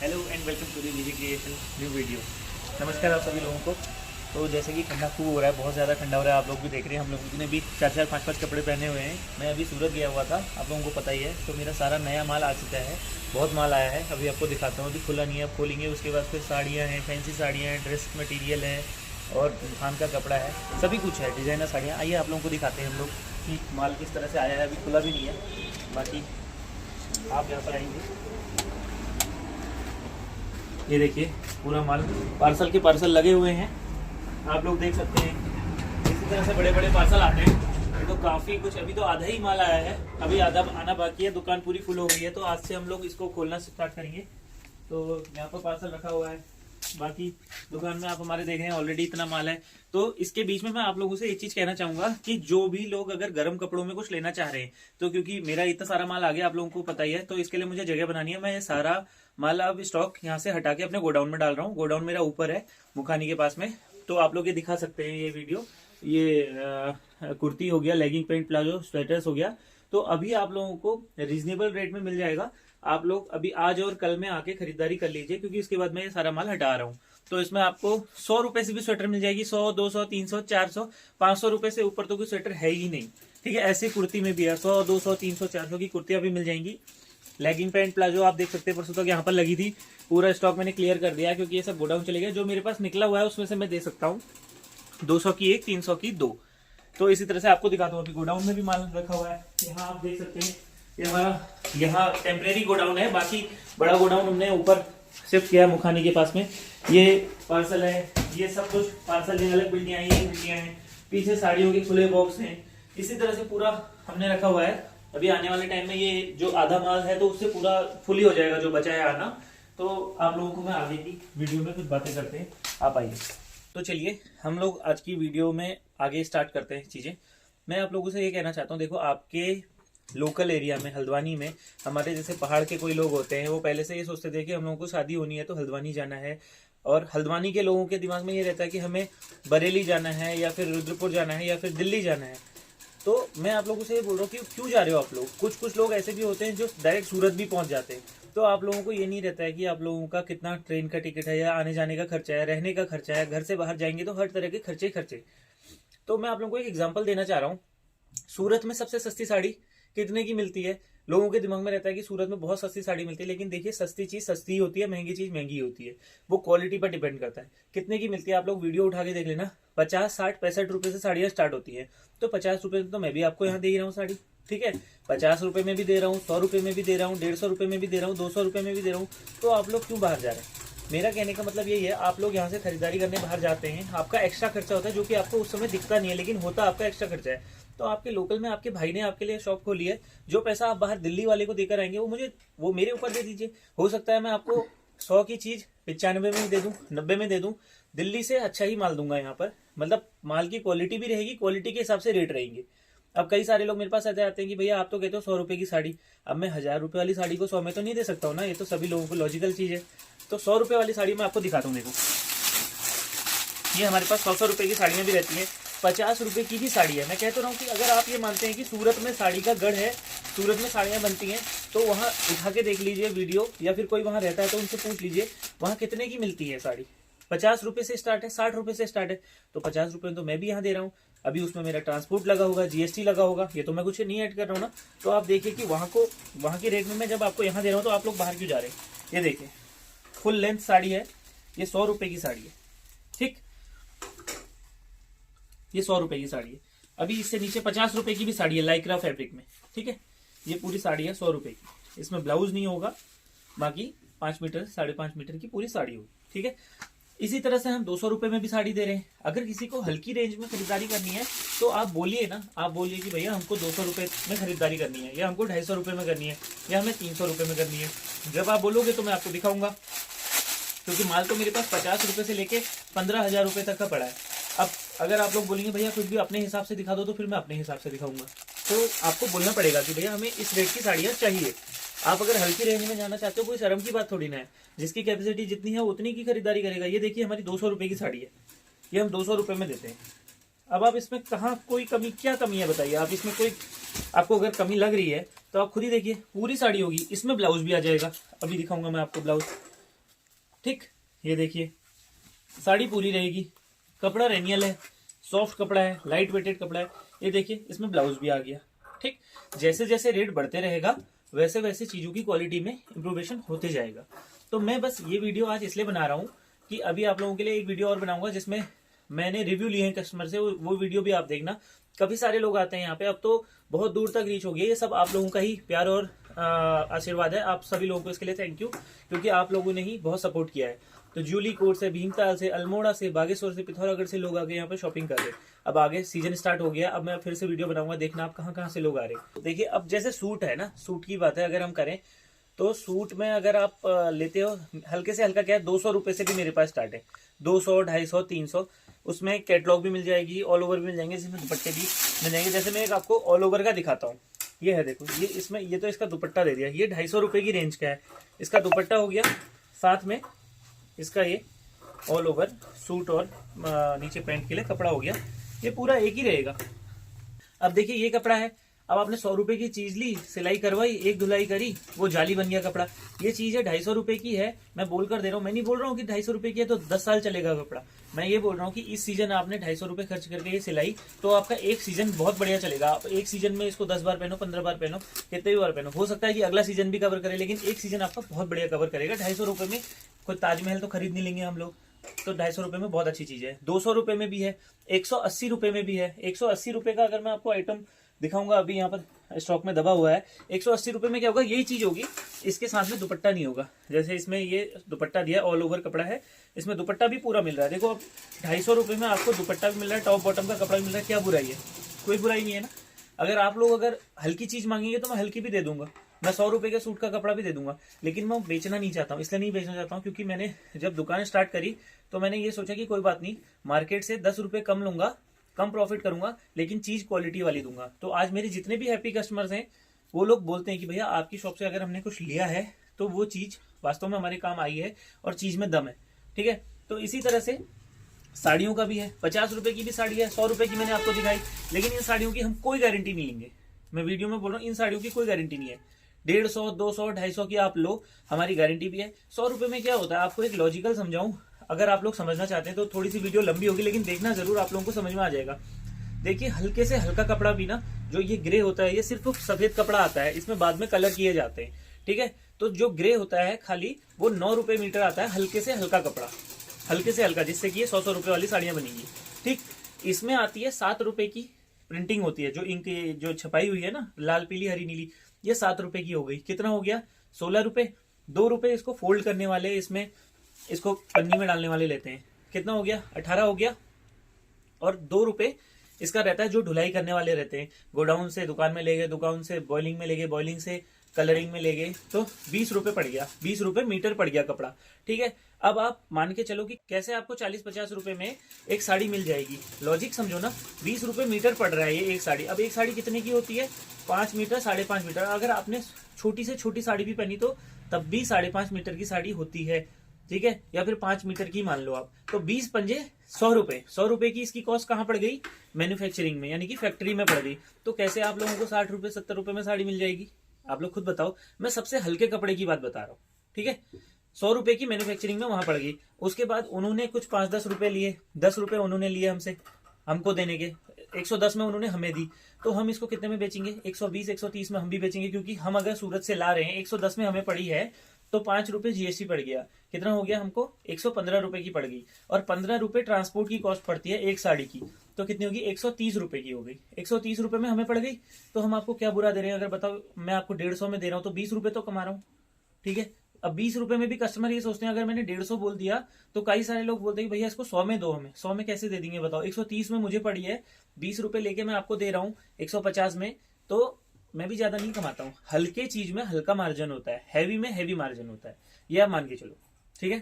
Hello and welcome to the Vijay creation new video. नमस्कार आप सभी लोगों को। तो जैसे कि ठंडा खूब हो रहा है, बहुत ज़्यादा ठंडा हो रहा है, आप लोग भी देख रहे हैं। हम लोगों ने भी 4-4 5-5 कपड़े पहने हुए हैं। मैं अभी सूरत गया हुआ था, आप लोगों को पता ही है। तो मेरा सारा नया माल आ चुका है, बहुत माल आया है। अभी आपको दिखाता हूँ, अभी खुला नहीं है, अब खोलेंगे। उसके बाद फिर साड़ियाँ हैं, फैंसी साड़ियाँ हैं, ड्रेस मटीरियल है और थान का कपड़ा है, सभी कुछ है, डिज़ाइनर साड़ियाँ। आइए आप लोगों को दिखाते हैं हम लोग कि माल किस तरह से आया है। अभी खुला भी नहीं है, बाकी आप यहाँ पर आएंगे, ये देखिए पूरा माल पार्सल के पार्सल लगे हुए हैं, आप लोग देख सकते हैं। इसी तरह से बड़े बड़े पार्सल आते हैं। ये तो काफ़ी कुछ, अभी तो आधा ही माल आया है, अभी आधा आना बाकी है। दुकान पूरी फुल हो गई है, तो आज से हम लोग इसको खोलना स्टार्ट करेंगे। तो यहाँ पर पार्सल रखा हुआ है, बाकी दुकान में आप हमारे देख रहे हैं ऑलरेडी इतना माल है। तो इसके बीच में मैं आप लोगों से एक चीज कहना चाहूंगा कि जो भी लोग अगर गर्म कपड़ों में कुछ लेना चाह रहे हैं, तो क्योंकि मेरा इतना सारा माल आ गया, आप लोगों को पता ही है, तो इसके लिए मुझे जगह बनानी है। मैं ये सारा माल अब स्टॉक यहाँ से हटा के अपने गोडाउन में डाल रहा हूँ। गोडाउन मेरा ऊपर है मुखानी के पास में, तो आप लोग ये दिखा सकते हैं। ये वीडियो, ये कुर्ती हो गया, लेगिंग पैंट प्लाजो स्वेटर्स हो गया, तो अभी आप लोगों को रीजनेबल रेट में मिल जाएगा। आप लोग अभी आज और कल में आके खरीदारी कर लीजिए, क्योंकि इसके बाद मैं ये सारा माल हटा रहा हूँ। तो इसमें आपको 100 रुपए से भी स्वेटर मिल जाएगी, 100, 200, 300, 400, 500 रुपए से ऊपर तो कोई स्वेटर है ही नहीं। ठीक है, ऐसी कुर्ती में भी है 100, 200, 300, 400 की कुर्तियां भी मिल जाएंगी। लेगिंग पैंट प्लाजो आप देख सकते हैं, परसों तक यहाँ पर लगी थी, पूरा स्टॉक मैंने क्लियर कर दिया, क्योंकि ये सब गोडाउन चले गए। जो मेरे पास निकला हुआ है उसमें से मैं दे सकता हूँ 200 की एक, 300 की दो। तो इसी तरह से आपको दिखाता हूँ। अभी गोडाउन में भी माल रखा हुआ है, यहाँ आप देख सकते हैं। ये हमारा यहाँ टेम्परेरी गोडाउन है, बाकी बड़ा गोडाउन हमने ऊपर शिफ्ट किया है मुखानी के पास में। ये पार्सल है, ये सब कुछ पार्सल है, अलग बिल्डियां हैं, पीछे साड़ियों के खुले बॉक्स हैं। इसी तरह से पूरा हमने रखा हुआ है। अभी आने वाले टाइम में ये जो आधा माल है, तो उससे पूरा फुल ही हो जाएगा, जो बचा है आना। तो आप लोगों को मैं आगे की वीडियो में कुछ बातें करते हैं, आप आइए। तो चलिए हम लोग आज की वीडियो में आगे स्टार्ट करते हैं चीजें। मैं आप लोगों से ये कहना चाहता हूँ, देखो आपके लोकल एरिया में, हल्द्वानी में, हमारे जैसे पहाड़ के कोई लोग होते हैं, वो पहले से ये सोचते थे कि हम लोगों को शादी होनी है तो हल्द्वानी जाना है। और हल्द्वानी के लोगों के दिमाग में ये रहता है कि हमें बरेली जाना है, या फिर रुद्रपुर जाना है, या फिर दिल्ली जाना है। तो मैं आप लोगों से ये बोल रहा हूँ कि क्यों जा रहे हो आप लोग। कुछ कुछ लोग ऐसे भी होते हैं जो डायरेक्ट सूरत भी पहुंच जाते हैं। तो आप लोगों को ये नहीं रहता है कि आप लोगों का कितना ट्रेन का टिकट है, या आने जाने का खर्चा है, रहने का खर्चा है, घर से बाहर जाएंगे तो हर तरह के खर्चे। तो मैं आप लोगों को एक एग्जाम्पल देना चाह रहा हूँ। सूरत में सबसे सस्ती साड़ी कितने की मिलती है? लोगों के दिमाग में रहता है कि सूरत में बहुत सस्ती साड़ी मिलती है, लेकिन देखिए सस्ती चीज सस्ती होती है, महंगी चीज महंगी होती है। वो क्वालिटी पर डिपेंड करता है कितने की मिलती है। आप लोग वीडियो उठा के देख लेना, 50, 60, 65 रुपए से साड़ियां स्टार्ट होती है। तो 50 रुपए तो मैं भी आपको यहाँ दे ही रहा हूँ साड़ी, ठीक है। 50 रुपए में भी दे रहा हूँ, 100 रुपए में भी दे रहा हूँ, 150 रुपए में भी दे रहा हूँ, 200 रुपए में भी दे रहा हूँ। तो आप लोग क्यों बाहर जा रहे हैं? मेरा कहने का मतलब यही है, आप लोग यहाँ से खरीदारी करने बाहर जाते हैं, आपका एक्स्ट्रा खर्चा होता है, जो कि आपको उस समय दिखता नहीं है, लेकिन होता आपका एक्स्ट्रा खर्चा है। तो आपके लोकल में आपके भाई ने आपके लिए शॉप खोली है, जो पैसा आप बाहर दिल्ली वाले को देकर आएंगे, वो मेरे ऊपर दे दीजिए। हो सकता है मैं आपको 100 की चीज 95 में दे दूं, 90 में दे दूं। दिल्ली से अच्छा ही माल दूंगा यहाँ पर, मतलब माल की क्वालिटी भी रहेगी, क्वालिटी के हिसाब से रेट रहेंगे। अब कई सारे लोग मेरे पास ऐसे आते हैं कि भैया आप तो कहते हो 100 रुपए की साड़ी, अब मैं 1000 रुपए वाली साड़ी को 100 में तो नहीं दे सकता हूँ ना, ये तो सभी लोगों को लॉजिकल चीज है। तो 100 रुपए वाली साड़ी मैं आपको दिखाता हूँ। देखो ये हमारे पास 100 रुपए की साड़ियाँ भी रहती हैं, 50 रुपए की भी साड़ी है। मैं कह तो रहा हूँ कि अगर आप ये मानते हैं कि सूरत में साड़ी का गढ़ है, सूरत में साड़ियाँ बनती हैं, तो वहाँ उठा के देख लीजिए वीडियो, या फिर कोई वहाँ रहता है तो उनसे पूछ लीजिए वहाँ कितने की मिलती है साड़ी। 50 रुपए से स्टार्ट है, 60 रुपए से स्टार्ट है। तो 50 रुपए तो मैं भी यहाँ दे रहा हूँ। अभी उसमें मेरा ट्रांसपोर्ट लगा होगा, जीएसटी लगा होगा, ये तो मैं कुछ नहीं ऐड कर रहा हूँ ना। तो आप देखिए कि वहाँ के रेट में मैं जब आपको यहाँ दे रहा हूँ, तो आप लोग बाहर क्यों जा रहे हैं? ये देखिए फुल लेंथ साड़ी है, ये 100 रुपए की साड़ी है, ठीक, ये 100 रुपए की साड़ी है। अभी इससे नीचे 50 रुपए की भी साड़ी है लाइक्रा फैब्रिक में, ठीक है। ये पूरी साड़ी है 100 रुपए की, इसमें ब्लाउज नहीं होगा, बाकी 5 मीटर 5.5 मीटर की पूरी साड़ी होगी, ठीक है। इसी तरह से हम 200 रुपए में भी साड़ी दे रहे हैं। अगर किसी को हल्की रेंज में खरीदारी करनी है, तो आप बोलिए ना, आप बोलिए कि भैया हमको 200 रुपए में खरीदारी करनी है, या हमको 250 रुपए में करनी है, या हमें 300 रुपए में करनी है। जब आप बोलोगे तो मैं आपको दिखाऊंगा, क्योंकि माल तो मेरे पास 50 रुपए से लेके 15,000 रुपए तक का पड़ा है। अब अगर आप लोग बोलेंगे भैया कुछ भी अपने हिसाब से दिखा दो, तो फिर मैं अपने हिसाब से दिखाऊंगा। तो आपको बोलना पड़ेगा कि भैया हमें इस रेट की साड़ियाँ चाहिए। आप अगर हल्की रेंज में जाना चाहते हो, कोई शर्म की बात थोड़ी ना है, जिसकी कैपेसिटी जितनी है उतनी की खरीदारी करेगा। ये देखिए हमारी 200 रुपए की साड़ी है, ये हम 200 रुपए में देते हैं। अब आप इसमें कहाँ कोई कमी, क्या कमी है बताइए आप इसमें? कोई आपको अगर कमी लग रही है तो आप खुद ही देखिए, पूरी साड़ी होगी, इसमें ब्लाउज भी आ जाएगा। अभी दिखाऊंगा मैं आपको ब्लाउज, ठीक, ये देखिए साड़ी पूरी रहेगी, कपड़ा रेनियल है, सॉफ्ट कपड़ा है, लाइट वेटेड कपड़ा है। ये देखिए इसमें ब्लाउज भी आ गया। ठीक, जैसे जैसे रेट बढ़ते रहेगा वैसे वैसे चीजों की क्वालिटी में इंप्रूवेशन होते जाएगा। तो मैं बस ये वीडियो आज इसलिए बना रहा हूँ कि अभी आप लोगों के लिए एक वीडियो और बनाऊंगा जिसमें मैंने रिव्यू लिए हैं कस्टमर से, वो वीडियो भी आप देखना। काफी सारे लोग आते हैं यहाँ पे, अब तो बहुत दूर तक रीच हो गई है। ये सब आप लोगों का ही प्यार और आशीर्वाद है। आप सभी लोगों को इसके लिए थैंक यू, क्योंकि आप लोगों ने ही बहुत सपोर्ट किया है। तो जूली कोट से, भीमताल से, अल्मोड़ा से, बागेश्वर से, पिथौरागढ़ से लोग आगे यहाँ पे शॉपिंग कर रहे। अब आगे सीजन स्टार्ट हो गया, अब मैं फिर से वीडियो बनाऊंगा, देखना आप कहाँ कहाँ से लोग आ रहे। देखिए अब जैसे सूट है ना, सूट की बात है अगर हम करें तो सूट में अगर आप लेते हो हल्के से हल्का क्या है, 200 रुपए से भी मेरे पास स्टार्ट है। 200, 250, 300, उसमें कैटलॉग भी मिल जाएगी, ऑल ओवर भी मिल जाएंगे, जिसमें दुपट्टे भी मिल जाएंगे। जैसे मैं एक आपको ऑल ओवर का दिखाता हूँ, ये है देखो, ये इसमें ये तो इसका दुपट्टा दे दिया, ये 250 रुपए की रेंज का है। इसका दुपट्टा हो गया, साथ में इसका ये ऑल ओवर सूट और नीचे पैंट के लिए कपड़ा हो गया। ये पूरा एक ही रहेगा। अब देखिए ये कपड़ा है, अब आपने 100 रुपए की चीज ली, सिलाई करवाई, एक धुलाई करी, वो जाली बन गया कपड़ा। ये चीज है 250 रुपए की है, मैं बोल कर दे रहा हूँ। मैं नहीं बोल रहा हूँ कि 250 रुपए की है तो 10 साल चलेगा कपड़ा। मैं ये बोल रहा हूँ कि इस सीजन आपने 250 रुपए खर्च करके ये सिलाई, तो आपका एक सीजन बहुत बढ़िया चलेगा। आप एक सीजन में इसको 10 बार पहनो, 15 बार पहनो, कितने भी बार पहनो, हो सकता है कि अगला सीजन भी कवर करे, लेकिन एक सीजन आपका बहुत बढ़िया कवर करेगा। 250 रुपए में कोई ताजमहल तो खरीद नहीं लेंगे हम लोग, तो 250 रुपए में बहुत अच्छी चीज है। 200 रुपए में भी है, 180 रुपए में भी है। 180 रुपए का अगर मैं आपको आइटम दिखाऊंगा, अभी यहाँ पर स्टॉक में दबा हुआ है। 180 रुपए में क्या होगा, यही चीज होगी, इसके साथ में दुपट्टा नहीं होगा। जैसे इसमें ये दुपट्टा दिया, ऑल ओवर कपड़ा है, इसमें दुपट्टा भी पूरा मिल रहा है। देखो अब 250 रुपए में आपको दुपट्टा भी मिल रहा है, टॉप बॉटम का कपड़ा भी मिल रहा है, क्या बुराई है? कोई बुराई नहीं है ना। अगर आप लोग अगर हल्की चीज मांगेंगे तो मैं हल्की भी दे दूंगा, मैं 100 रुपए के सूट का कपड़ा भी दे दूंगा, लेकिन मैं बेचना नहीं चाहता हूँ। इसलिए नहीं बेचना चाहता हूँ क्योंकि मैंने जब दुकान स्टार्ट करी तो मैंने ये सोचा कि कोई बात नहीं, मार्केट से 10 रुपए कम लूंगा, कम प्रॉफिट करूंगा, लेकिन चीज क्वालिटी वाली दूंगा। तो आज मेरे जितने भी हैप्पी कस्टमर्स हैं वो लोग बोलते हैं कि भैया आपकी शॉप से अगर हमने कुछ लिया है तो वो चीज वास्तव में हमारे काम आई है और चीज में दम है। ठीक है, तो इसी तरह से साड़ियों का भी है। 50 रुपए की भी साड़ी है, 100 रुपए की मैंने आपको दिखाई, लेकिन इन साड़ियों की हम कोई गारंटी नहीं लेंगे। मैं वीडियो में बोल रहा हूँ, इन साड़ियों की कोई गारंटी नहीं है। 150, 200, 250 की आप लो, हमारी गारंटी भी है। 100 रुपए में क्या होता है, आपको एक लॉजिकल समझाऊं, अगर आप लोग समझना चाहते हैं तो थोड़ी सी वीडियो लंबी होगी, लेकिन देखना जरूर, आप लोगों को समझ में आ जाएगा। देखिए हल्के से हल्का कपड़ा भी ना, जो ये ग्रे होता है, ये सिर्फ सफेद कपड़ा आता है, इसमें बाद में कलर किए जाते हैं। ठीक है, तो जो ग्रे होता है खाली वो 9 रुपए मीटर आता है, हल्के से हल्का कपड़ा, हल्के से हल्का, जिससे कि ये 100 रुपए वाली साड़ियां बनेंगी। ठीक, इसमें आती है 7 रुपए की प्रिंटिंग होती है, जो इंक जो छपाई हुई है ना, लाल पीली हरी नीली, ये 7 रुपए की हो गई। कितना हो गया, 16 रुपए। 2 रुपए इसको फोल्ड करने वाले, इसमें इसको पन्नी में डालने वाले लेते हैं, कितना हो गया, 18 हो गया। और 2 रुपए इसका रहता है जो ढुलाई करने वाले रहते हैं, गोडाउन से दुकान में ले गए, दुकान से बॉइलिंग में ले गए, बॉइलिंग से कलरिंग में ले गए, तो 20 रुपए पड़ गया, 20 रुपए मीटर पड़ गया कपड़ा। ठीक है, अब आप मान के चलो कि कैसे आपको 40-50 रुपए में एक साड़ी मिल जाएगी। लॉजिक समझो ना, 20 रुपए मीटर पड़ रहा है ये एक साड़ी। अब एक साड़ी कितने की होती है, 5 मीटर, 5.5 मीटर। अगर आपने छोटी से छोटी साड़ी भी पहनी तो तब भी 5.5 मीटर की साड़ी होती है। ठीक है, या फिर 5 मीटर की मान लो आप, तो 20 पंजे 100 रुपए। 100 रुपए की इसकी कॉस्ट कहाँ पड़ गई, मैन्युफैक्चरिंग में, यानी कि फैक्ट्री में पड़ गई। तो कैसे आप लोगों को 60 रुपए 70 रुपए में साड़ी मिल जाएगी, आप लोग खुद बताओ। मैं सबसे हल्के कपड़े की बात बता रहा हूँ। ठीक है, 100 रुपए की मैन्युफैक्चरिंग में वहां पड़ गई। उसके बाद उन्होंने कुछ 5-10 रुपए लिए, 10 रुपए उन्होंने लिए हमसे, हमको देने के, 110 में उन्होंने हमें दी, तो हम इसको कितने में बेचेंगे, 120, 130 में हम भी बेचेंगे, क्योंकि हम अगर सूरत से ला रहे हैं, 110 में हमें पड़ी है, तो 5 रुपए जीएसटी पड़ गया, कितना हो गया हमको, 115 रुपए की पड़ गई। और 15 रुपए ट्रांसपोर्ट की कॉस्ट पड़ती है एक साड़ी की, तो कितनी होगी, 130 रुपए की हो गई। 130 रुपए में हमें पड़ गई, तो हम आपको क्या बुरा दे रहे हैं। अगर बताओ, मैं आपको 150 में दे रहा हूँ तो 20 रुपए तो कमा रहा हूँ। ठीक है, अब 20 रुपए में भी कस्टमर ये सोचते हैं, अगर मैंने 150 बोल दिया तो कई सारे लोग बोलते हैं भैया इसको 100 में दो, हमें 100 में कैसे दे देंगे बताओ। 130 में मुझे पड़ी है, 20 रुपए लेके मैं आपको दे रहा हूँ 150 में, तो मैं भी ज्यादा नहीं कमाता हूँ। हल्के चीज में हल्का मार्जिन होता है, हैवी में हैवी मार्जिन होता है, ये आप मान के चलो। ठीक है,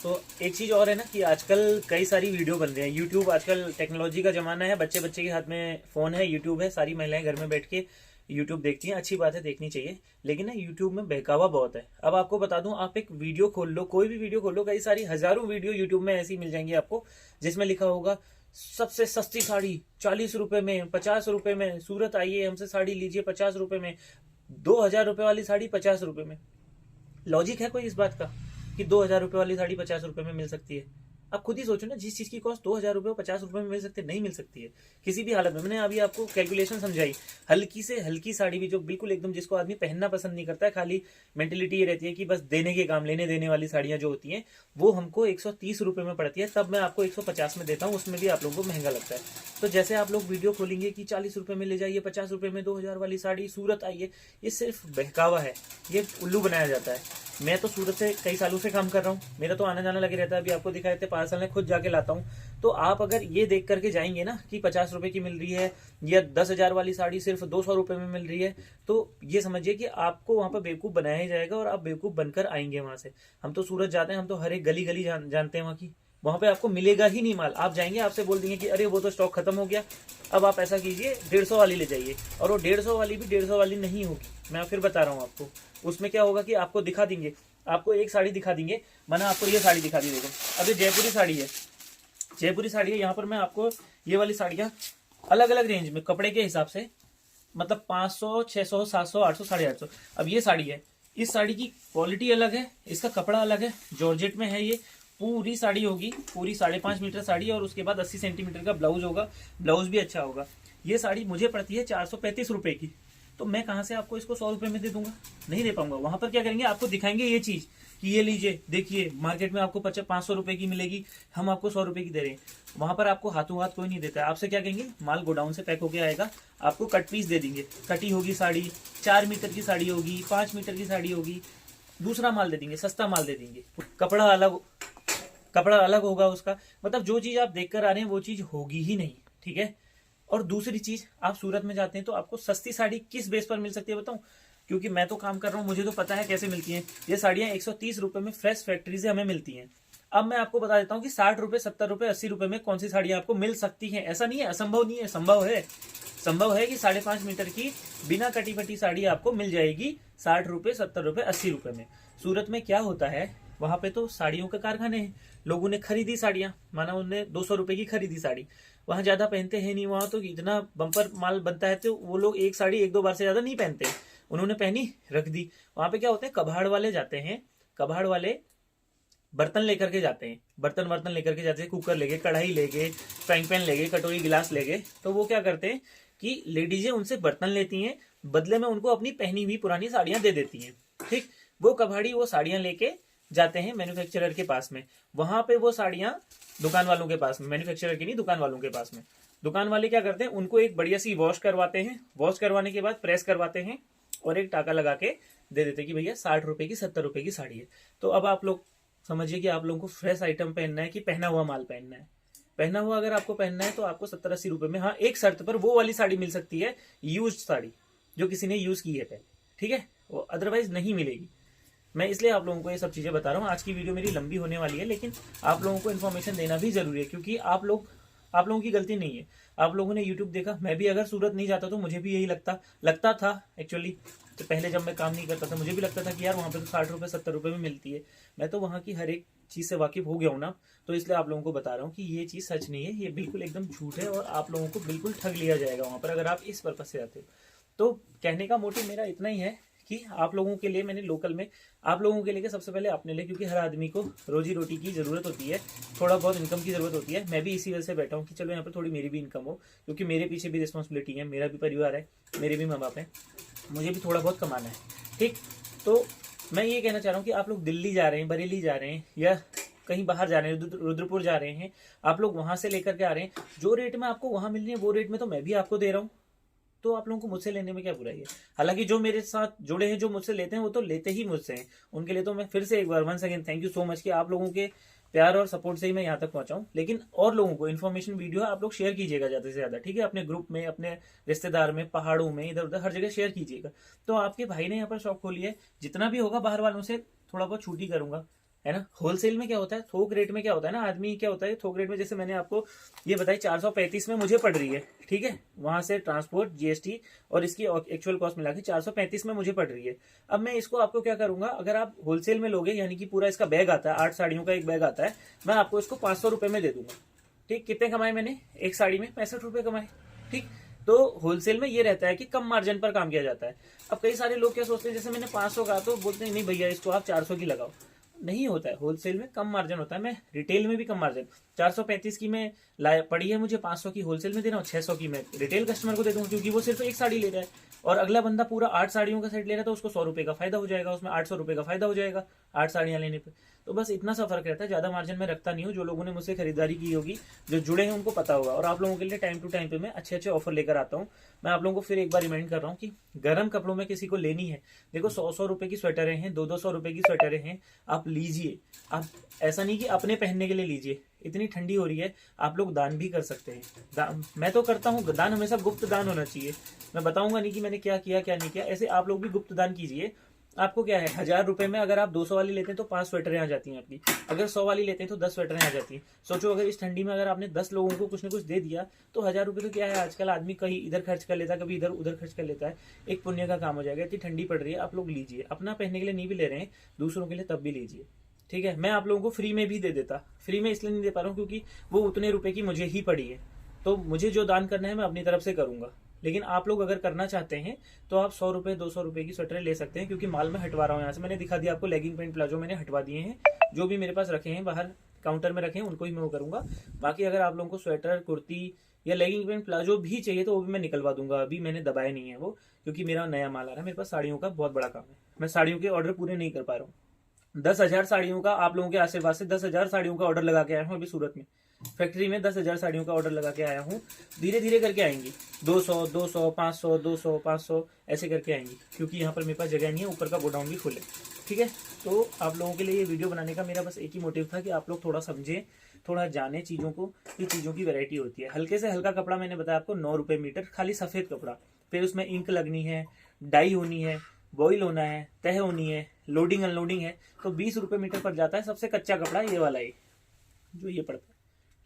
तो एक चीज और है ना कि आजकल कई सारी वीडियो बन रही है। यूट्यूब, आजकल टेक्नोलॉजी का जमाना है, बच्चे बच्चे के हाथ में फोन है, यूट्यूब है, सारी महिलाएं घर में बैठ के यूट्यूब देखती हैं, अच्छी बात है, देखनी चाहिए, लेकिन ना यूट्यूब में बहकावा बहुत है। अब आपको बता दूं, आप एक वीडियो खोल लो, कोई भी वीडियो खोल लो, कई सारी हजारों वीडियो यूट्यूब में ऐसी मिल जाएंगी आपको, जिसमें लिखा होगा सबसे सस्ती साड़ी 40 रुपए में, 50 रुपए में, सूरत आइए हमसे साड़ी लीजिए 50 रुपए में, 2000 रुपए वाली साड़ी 50 रुपए में। लॉजिक है कोई इस बात का? कि 2,000 रुपये वाली साड़ी 50 रुपए में मिल सकती है? आप खुद ही सोचो ना, जिस चीज की कॉस्ट 2,000 रुपये 50 रुपए में मिल सकती है, नहीं मिल सकती है किसी भी हालत में। मैंने अभी आपको कैलकुलेशन समझाई। हल्की से हल्की साड़ी भी जो बिल्कुल एकदम जिसको आदमी पहनना पसंद नहीं करता है, खाली मेंटेलिटी ये रहती है कि बस देने के काम, लेने देने वाली साड़ियां जो होती हैं वो हमको 130 रुपए में पड़ती है, तब मैं आपको 150 में देता हूँ, उसमें भी आप लोगों को महंगा लगता है। तो जैसे आप लोग वीडियो खोलेंगे कि 40 रुपए में ले जाइए, 50 रुपए में 2,000 वाली साड़ी, सूरत आइए, ये सिर्फ बहकावा है, ये उल्लू बनाया जाता है। मैं तो सूरत से कई सालों से काम कर रहा हूँ, मेरा तो आना जाना लगे रहता है। अभी आपको दिखाए थे पार्सल में खुद जाके लाता हूँ। तो आप अगर ये देख करके जाएंगे ना कि 50 रुपए की मिल रही है या 10,000 वाली साड़ी सिर्फ 200 रुपए में मिल रही है, तो ये समझिए कि आपको वहां पर बेवकूफ बनाया ही जाएगा और आप बेवकूफ बनकर आएंगे वहां से। हम तो सूरत जाते हैं, हम तो हर एक गली गली जानते हैं वहां की। वहां पे आपको मिलेगा ही नहीं माल। आप जाएंगे, आपसे बोल देंगे कि अरे वो तो स्टॉक खत्म हो गया। अब आप ऐसा कीजिए 150 वाली ले जाइए, और वो 150 वाली भी 150 वाली नहीं होगी। मैं फिर बता रहा हूँ आपको, उसमें क्या होगा कि आपको दिखा देंगे, आपको एक साड़ी दिखा देंगे। मैंने आपको ये साड़ी दिखा दी, देखो अब ये जयपुरी साड़ी है, जयपुरी साड़ी है। यहाँ पर मैं आपको ये वाली साड़ियाँ अलग अलग रेंज में कपड़े के हिसाब से, मतलब 500, 600, 700, 800, 850। अब ये साड़ी है, इस साड़ी की क्वालिटी अलग है, इसका कपड़ा अलग है, जॉर्जेट में है। ये पूरी साड़ी होगी, पूरी 5.5 मीटर साड़ी, और उसके बाद 80 सेंटीमीटर का ब्लाउज होगा, ब्लाउज भी अच्छा होगा। ये साड़ी मुझे पड़ती है 435 रुपए की। तो मैं कहाँ से आपको इसको 100 रुपए में दे दूंगा? नहीं दे पाऊंगा। वहां पर क्या करेंगे, आपको दिखाएंगे ये चीज कि ये लीजिए, देखिए मार्केट में आपको 500 रुपए की मिलेगी, हम आपको 100 रुपए की दे रहे हैं। वहां पर आपको हाथों हाथ कोई नहीं देता है। आपसे क्या कहेंगे, माल गोडाउन से पैक होके आएगा, आपको कट पीस दे देंगे। कटी होगी साड़ी, 4 मीटर की साड़ी होगी, 5 मीटर की साड़ी होगी, दूसरा माल दे देंगे, सस्ता माल दे देंगे। कपड़ा अलग होगा उसका। मतलब जो चीज आप देख कर आ रहे हैं वो चीज होगी ही नहीं, ठीक है। और दूसरी चीज, आप सूरत में जाते हैं तो आपको सस्ती साड़ी किस बेस पर मिल सकती है बताऊं? क्योंकि मैं तो काम कर रहा हूं, मुझे तो पता है कैसे मिलती हैं ये साड़ियां। 130 रुपए में फ्रेश फैक्ट्री से हमें मिलती हैं। अब मैं आपको बता देता हूं कि 60 रुपए, 70 रुपए, 80 रुपए में कौन सी साड़ियां आपको मिल सकती हैं। ऐसा नहीं है, असंभव नहीं है, संभव है। संभव है कि 5.5 मीटर की बिना कटी फटी साड़ी आपको मिल जाएगी 60 रुपए, 70 रुपए, 80 रुपए में। सूरत में क्या होता है, वहां पे तो साड़ियों के कारखाने हैं, लोगों ने खरीदी साड़ियां, माना उन्हें 200 रुपए की खरीदी साड़ी, वहां ज्यादा पहनते हैं नहीं, वहां तो इतना बम्पर माल बनता है तो वो लोग एक साड़ी 1-2 बार से ज्यादा नहीं पहनते, उन्होंने पहनी रख दी। वहां पे क्या होता है, कबाड़ वाले जाते हैं, कबाड़ वाले बर्तन लेकर के जाते हैं, बर्तन लेकर के जाते हैं, कुकर लेके, कढ़ाई लेके, फ्राइंग पैन लेके, कटोरी गिलास लेके। तो वो क्या करते हैं कि लेडीजें उनसे बर्तन लेती हैं, बदले में उनको अपनी पहनी हुई पुरानी साड़ियां दे देती हैं, ठीक। वो कबाड़ी वो साड़ियां लेके जाते हैं मैन्युफैक्चरर के पास में, वहां पे वो साड़ियां दुकान वालों के पास में, मैन्युफैक्चरर की नहीं, दुकान वालों के पास में। दुकान वाले क्या करते हैं, उनको एक बढ़िया सी वॉश करवाते हैं, वॉश करवाने के बाद प्रेस करवाते हैं और एक टाका लगा के दे देते हैं कि भैया 60 रुपए की, 70 रुपए की साड़ी है। तो अब आप लोग समझिए कि आप लोगों को फ्रेश आइटम पहनना है कि पहना हुआ माल पहनना है। पहना हुआ अगर आपको पहनना है तो आपको 70-80 रुपए में, हाँ एक शर्त पर, वो वाली साड़ी मिल सकती है, यूज्ड साड़ी जो किसी ने यूज की है पहले, ठीक है, वो अदरवाइज नहीं मिलेगी। मैं इसलिए आप लोगों को ये सब चीजें बता रहा हूँ। आज की वीडियो मेरी लंबी होने वाली है, लेकिन आप लोगों को इन्फॉर्मेशन देना भी जरूरी है, क्योंकि आप लोगों की गलती नहीं है। आप लोगों ने यूट्यूब देखा, मैं भी अगर सूरत नहीं जाता तो मुझे भी यही लगता था एक्चुअली। तो पहले जब मैं काम नहीं करता था मुझे भी लगता था कि यार वहाँ पे तो 60 रुपए 70 रुपए में मिलती है। मैं तो वहाँ की हर एक चीज से वाकिफ हो गया हूँ ना, तो इसलिए आप लोगों को बता रहा हूँ कि ये चीज सच नहीं है, ये बिल्कुल एकदम झूठ है, और आप लोगों को बिल्कुल ठग लिया जाएगा वहाँ पर अगर आप इस पर्पज से आते हो। तो कहने का मोटिव मेरा इतना ही है कि आप लोगों के लिए मैंने लोकल में, आप लोगों के लिए सबसे पहले अपने लिए, क्योंकि हर आदमी को रोजी रोटी की जरूरत होती है, थोड़ा बहुत इनकम की जरूरत होती है। मैं भी इसी वजह से बैठा हूँ कि चलो यहाँ पर थोड़ी मेरी भी इनकम हो, क्योंकि मेरे पीछे भी रिस्पॉन्सिबिलिटी है, मेरा भी परिवार है, मेरे भी माँ बाप हैं, मुझे भी थोड़ा बहुत कमाना है, ठीक। तो मैं ये कहना चाह रहा हूँ कि आप लोग दिल्ली जा रहे हैं, बरेली जा रहे हैं, या कहीं बाहर जा रहे हैं, रुद्रपुर जा रहे हैं, आप लोग वहां से लेकर के आ रहे हैं, जो रेट में आपको वहां मिल रही है वो रेट में तो मैं भी आपको दे रहा हूँ। तो आप लोगों को मुझसे लेने में क्या बुराई है? हालांकि जो मेरे साथ जुड़े हैं, जो मुझसे लेते हैं, वो तो लेते ही मुझसे हैं। उनके लिए तो मैं फिर से एक बार once again thank you so much कि आप लोगों के प्यार और सपोर्ट से ही मैं यहाँ तक पहुंचा हूँ। लेकिन और लोगों को इन्फॉर्मेशन वीडियो आप लोग शेयर कीजिएगा ज्यादा से ज्यादा, ठीक है, अपने ग्रुप में, अपने रिश्तेदार में, पहाड़ों में, इधर उधर हर जगह शेयर कीजिएगा। तो आपके भाई ने यहाँ पर शॉप खोली है, जितना भी होगा बाहर वालों से थोड़ा बहुत छूट ही करूंगा, है ना। होलसेल में क्या होता है, थोक रेट में क्या होता है ना, आदमी क्या होता है थोक रेट में, जैसे मैंने आपको ये बताई 435 में मुझे पड़ रही है, ठीक है, वहां से ट्रांसपोर्ट, जीएसटी और इसकी एक्चुअल कॉस्ट मिला के 435 में मुझे पड़ रही है। अब मैं इसको आपको क्या करूंगा, अगर आप होलसेल में लोगे, यानी कि पूरा इसका बैग आता है, 8 साड़ियों का एक बैग आता है, मैं आपको इसको 500 रुपए में दे दूंगा, ठीक। कितने कमाए मैंने एक साड़ी में? 65 रुपए कमाए, ठीक। तो होलसेल में ये रहता है कि कम मार्जिन पर काम किया जाता है। अब कई सारे लोग क्या सोचते हैं, जैसे मैंने 500 कहा तो बोलते हैं नहीं भैया इसको आप 400 की लगाओ। नहीं होता है, होलसेल में कम मार्जिन होता है, मैं रिटेल में भी कम मार्जिन 435 की मैं लाया पड़ी है, मुझे 500 की होलसेल में दे रहा हूँ, 600 की मैं रिटेल कस्टमर को दे दूंगा, क्योंकि वो सिर्फ एक साड़ी ले रहा है और अगला बंदा पूरा 8 साड़ियों का सेट ले रहा है, तो उसको 100 रुपए का फायदा हो जाएगा, उसमें 800 रुपए का फायदा हो जाएगा 8 साड़ियां लेने पे। तो बस इतना सा फर्क रहता है, ज्यादा मार्जिन में रखता नहीं हूँ। जो लोगों ने मुझसे खरीदारी की होगी, जो जुड़े हैं, उनको पता होगा। और आप लोगों के लिए टाइम टू टाइम पे मैं अच्छे अच्छे ऑफर लेकर आता हूँ। मैं आप लोगों को फिर एक बार रिमाइंड कर रहा हूँ कि गर्म कपड़ों में किसी को लेनी है, देखो 100-100 रुपए की स्वेटरें हैं, 200-200 रुपए की स्वेटरें हैं, आप लीजिए। आप ऐसा नहीं कि अपने पहनने के लिए लीजिए, इतनी ठंडी हो रही है, आप लोग दान भी कर सकते हैं। मैं तो करता हूँ दान, हमेशा गुप्त दान होना चाहिए। मैं बताऊंगा नहीं कि मैंने क्या किया क्या नहीं किया, ऐसे आप लोग भी गुप्त दान कीजिए। आपको क्या है, 1000 रुपए में अगर आप 200 वाली लेते हैं तो 5 स्वेटरें आ जाती हैं आपकी, अगर 100 वाली लेते हैं तो 10 स्वेटरें आ जाती हैं। सोचो अगर इस ठंडी में अगर आपने 10 लोगों को कुछ न कुछ दे दिया तो 1000 रुपए तो क्या है, आजकल आदमी कहीं इधर खर्च कर लेता है, कभी इधर उधर खर्च कर लेता है, एक पुण्य का काम हो जाएगा। इतनी ठंडी पड़ रही है, आप लोग लीजिए, अपना पहनने के लिए नहीं भी ले रहे हैं, दूसरों के लिए तब भी लीजिए, ठीक है। मैं आप लोगों को फ्री में भी दे देता, फ्री में इसलिए नहीं दे पा रहा हूँ क्योंकि वो उतने रुपए की मुझे ही पड़ी है, तो मुझे जो दान करना है मैं अपनी तरफ से करूंगा। लेकिन आप लोग अगर करना चाहते हैं तो आप 100 रुपए 200 रुपए की स्वेटर ले सकते हैं, क्योंकि माल मैं हटवा रहा हूँ यहाँ से। मैंने दिखा दिया आपको, लेगिंग पैंट प्लाजो मैंने हटवा दिए हैं, जो भी मेरे पास रखे हैं बाहर काउंटर में रखे हैं उनको ही मैं वो करूंगा। बाकी अगर आप लोगों को स्वेटर कुर्ती या लेगिंग पैंट प्लाजो भी चाहिए तो वो भी मैं निकलवा दूंगा, अभी मैंने दबाया नहीं है वो, क्योंकि मेरा नया माल आ रहा है। मेरे पास साड़ियों का बहुत बड़ा काम है, मैं साड़ियों के ऑर्डर पूरे नहीं कर पा रहा हूँ। 10,000 साड़ियों का आप लोगों के आशीर्वाद से 10,000 साड़ियों का ऑर्डर लगा के आया हूँ अभी सूरत में, फैक्ट्री में 10,000 साड़ियों का ऑर्डर लगा के आया हूँ। धीरे धीरे करके आएंगी, 200 200 500 200 500 ऐसे करके आएंगी, क्योंकि यहाँ पर मेरे पास जगह नहीं है, ऊपर का गोडाउन भी फुल है, ठीक है। तो आप लोगों के लिए ये वीडियो बनाने का मेरा बस एक ही मोटिव था कि आप लोग थोड़ा समझें, थोड़ा जाने चीज़ों को, कि चीज़ों की वैरायटी होती है। हल्के से हल्का कपड़ा मैंने बताया आपको 9 रुपये मीटर, खाली सफ़ेद कपड़ा, फिर उसमें इंक लगनी है, डाई होनी है, बॉयल होना है, तह होनी है, लोडिंग अनलोडिंग है, तो 20 रुपये मीटर पर जाता है। सबसे कच्चा कपड़ा ये वाला है जो ये पड़ता है,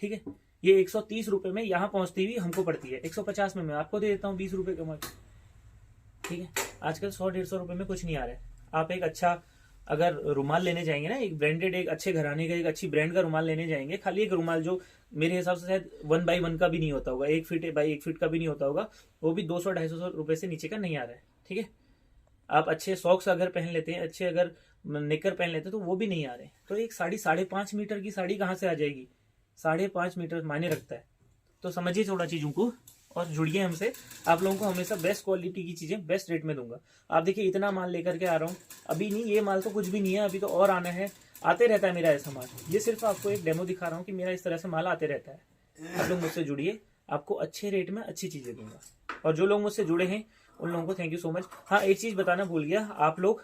ठीक है। ये 130 रुपए में यहाँ पहुंचती हुई हमको पड़ती है, 150 में मैं आपको दे देता हूँ 20 रुपए कमा के, ठीक है। आजकल 100-150 रुपए में कुछ नहीं आ रहा है। आप एक अच्छा अगर रुमाल लेने जाएंगे ना, एक ब्रांडेड, एक अच्छे घराने का, एक अच्छी ब्रांड का रुमाल लेने जाएंगे, खाली एक रुमाल जो मेरे हिसाब से शायद 1x1 का भी नहीं होता होगा, 1 फीट बाई 1 फीट का भी नहीं होता होगा, वो भी 200-250 रुपए से नीचे का नहीं आ रहा है, ठीक है। आप अच्छे सॉक्स अगर पहन लेते हैं, अच्छे अगर निकर पहन लेते हैं, तो वो भी नहीं आ रहे। तो एक साड़ी 5.5 मीटर की साड़ी कहाँ से आ जाएगी, 5.5 मीटर मायने रखता है। तो समझिए थोड़ा चीजों को और जुड़िए हमसे। आप लोगों को हमेशा बेस्ट क्वालिटी की चीजें बेस्ट रेट में दूंगा। आप देखिए इतना माल लेकर के आ रहा हूँ, अभी नहीं, ये माल तो कुछ भी नहीं है, अभी तो और आना है, आते रहता है मेरा ऐसा माल। ये सिर्फ आपको एक डेमो दिखा रहा हूँ कि मेरा इस तरह से माल आते रहता है। आप लोग मुझसे जुड़िए, आपको अच्छे रेट में अच्छी चीजें दूंगा। और जो लोग मुझसे जुड़े हैं उन लोगों को थैंक यू सो मच। हाँ, एक चीज बताना भूल गया, आप लोग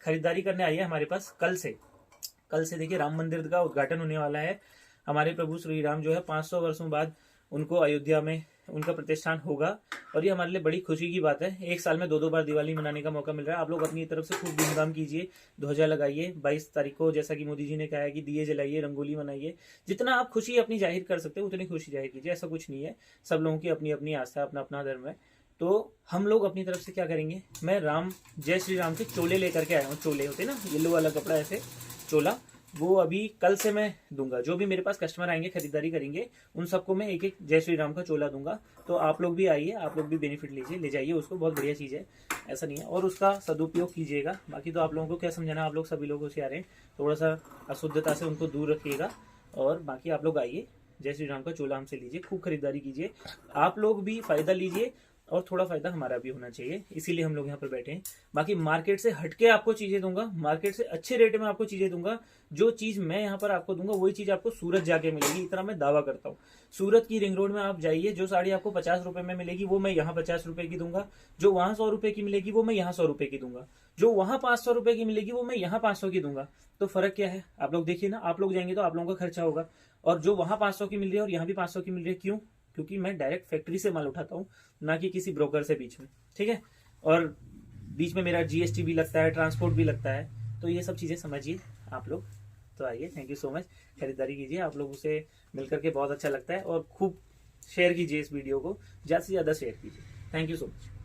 खरीदारी करने आइए हमारे पास कल से देखिए राम मंदिर का उद्घाटन होने वाला है। हमारे प्रभु श्री राम जो है 500 वर्षों बाद उनको अयोध्या में उनका प्रतिष्ठान होगा, और ये हमारे लिए बड़ी खुशी की बात है। एक साल में 2-2 बार दिवाली मनाने का मौका मिल रहा है। आप लोग अपनी तरफ से खूब धूमधाम कीजिए, ध्वजा लगाइए 22 तारीख को, जैसा कि मोदी जी ने कहा है कि दिए जलाइए, रंगोली मनाइए, जितना आप खुशी अपनी जाहिर कर सकते हो उतनी खुशी जाहिर कीजिए। ऐसा कुछ नहीं है, सब लोगों की अपनी अपनी आस्था, अपना अपना धर्म है। तो हम लोग अपनी तरफ से क्या करेंगे, मैं राम जय श्री राम के चोले लेकर के आया हूँ। चोले होते ना, येलो वाला कपड़ा ऐसे चोला, वो अभी कल से मैं दूंगा। जो भी मेरे पास कस्टमर आएंगे खरीदारी करेंगे उन सबको मैं एक एक जय श्री राम का चोला दूंगा। तो आप लोग भी आइए, आप लोग भी बेनिफिट लीजिए, ले जाइए उसको, बहुत बढ़िया चीज़ है, ऐसा नहीं है। और उसका सदुपयोग कीजिएगा। बाकी तो आप लोगों को क्या समझाना, आप लोग सभी लोग होशियार हैं, थोड़ा सा अशुद्धता से उनको दूर रखिएगा। और बाकी आप लोग आइए, जय श्री राम का चोला हमसे लीजिए, खूब खरीदारी कीजिए, आप लोग भी फायदा लीजिए और थोड़ा फायदा हमारा भी होना चाहिए, इसीलिए हम लोग यहाँ पर बैठे हैं। बाकी मार्केट से हटके आपको चीजें दूंगा, मार्केट से अच्छे रेट में आपको चीजें दूंगा। जो चीज मैं यहाँ पर आपको दूंगा वही चीज आपको सूरत जाके मिलेगी, इतना मैं दावा करता हूँ। सूरत की रिंग रोड में आप जाइए, जो साड़ी आपको 50 रुपए में मिलेगी वो मैं यहाँ 50 रुपए की दूंगा, जो वहां 100 रुपए की मिलेगी वो मैं यहाँ 100 रुपए की दूंगा, जो वहां 500 रुपए की मिलेगी वो मैं यहाँ 500 की दूंगा। तो फर्क क्या है आप लोग देखिए ना, आप लोग जाएंगे तो आप लोगों का खर्चा होगा, और जो वहां 500 की मिल रही है और यहाँ भी 500 की मिल रही है, क्यों? क्योंकि मैं डायरेक्ट फैक्ट्री से माल उठाता हूँ, ना कि किसी ब्रोकर से बीच में, ठीक है। और बीच में मेरा जीएसटी भी लगता है, ट्रांसपोर्ट भी लगता है, तो ये सब चीजें समझिए आप लोग। तो आइए, थैंक यू सो मच, खरीदारी कीजिए, आप लोगों से मिलकर के बहुत अच्छा लगता है। और खूब शेयर कीजिए इस वीडियो को, ज्यादा से ज्यादा शेयर कीजिए। Thank you so much.